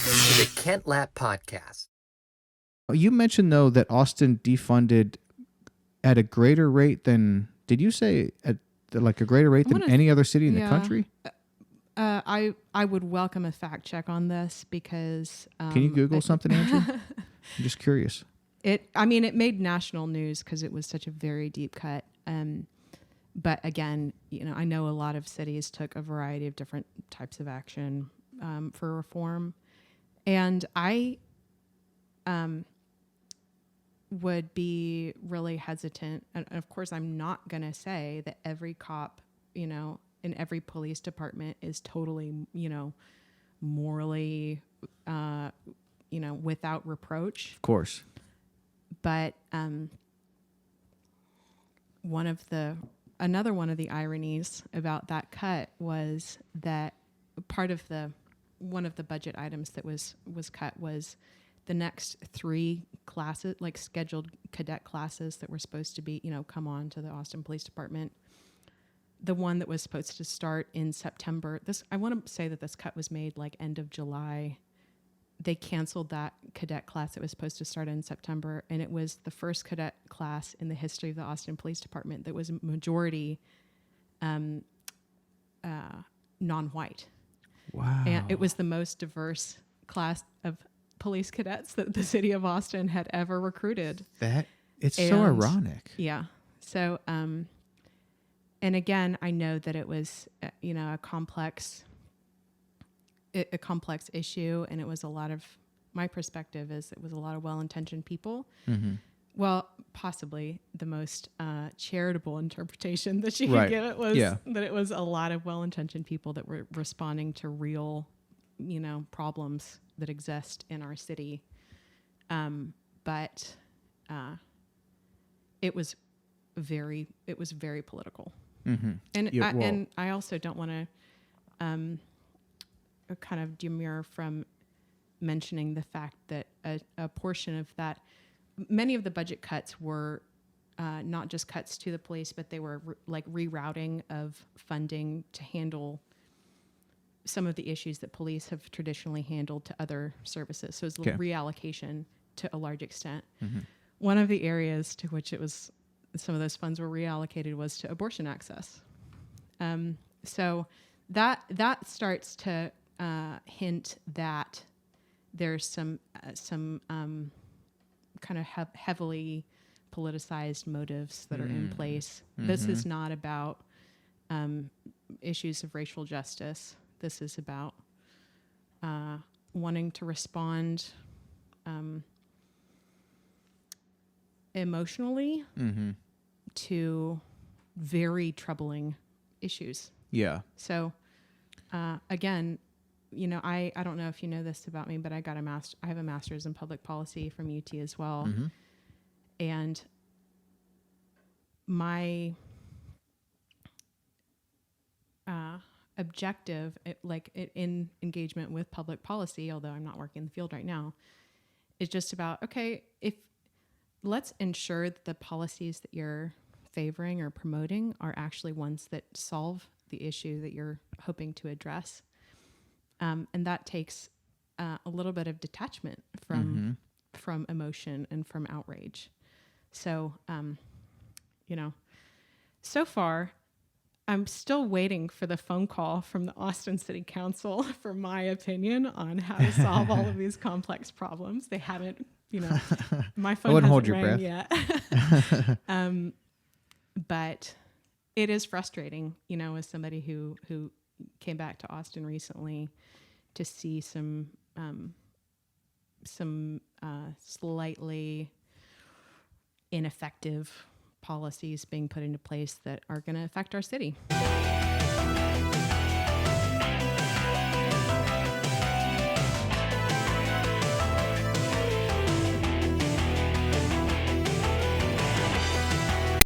to the Kent Lapp Podcast. You mentioned, though, that Austin defunded at a greater rate than, did you say at a greater rate than any other city in the country? I would welcome a fact check on this because... Can you Google something, Andrew? I'm just curious. It made national news because it was such a very deep cut. But again, I know a lot of cities took a variety of different types of action for reform. And I would be really hesitant. And of course, I'm not going to say that every cop, in every police department is totally, morally, without reproach. Of course. But another one of the ironies about that cut was that one of the budget items that was cut was the next 3 classes, like scheduled cadet classes that were supposed to be, come on to the Austin Police Department. The one that was supposed to start in September. I want to say that this cut was made like end of July. They canceled that cadet class that was supposed to start in September, and it was the first cadet class in the history of the Austin Police Department that was majority non-white. Wow. And it was the most diverse class of police cadets that the city of Austin had ever recruited. It's so ironic. Yeah. So, and again, I know that it was, a complex issue, and it was my perspective is it was a lot of well-intentioned people. Mm-hmm. Well, possibly the most charitable interpretation that you could give it was that it was a lot of well-intentioned people that were responding to real, problems that exist in our city. But it was very political. Mm-hmm. And I also don't want to kind of demur from mentioning the fact that a portion of that, many of the budget cuts were not just cuts to the police, but they were rerouting of funding to handle some of the issues that police have traditionally handled to other services. So it was reallocation to a large extent. Mm-hmm. One of the areas to which some of those funds were reallocated was to abortion access. So that starts to hint that there's some kind of heavily politicized motives that are in place. Mm-hmm. This is not about issues of racial justice. This is about wanting to respond emotionally to very troubling issues. Yeah. So again, I don't know if you know this about me, but I have a master's in public policy from UT as well. Mm-hmm. And my objective, in engagement with public policy, although I'm not working in the field right now, is just about, let's ensure that the policies that you're favoring or promoting are actually ones that solve the issue that you're hoping to address. And that takes a little bit of detachment from emotion and from outrage. So, so far, I'm still waiting for the phone call from the Austin City Council for my opinion on how to solve all of these complex problems. They haven't, my phone hasn't rang yet. But it is frustrating, as somebody who came back to Austin recently, to see some slightly ineffective policies being put into place that are going to affect our city.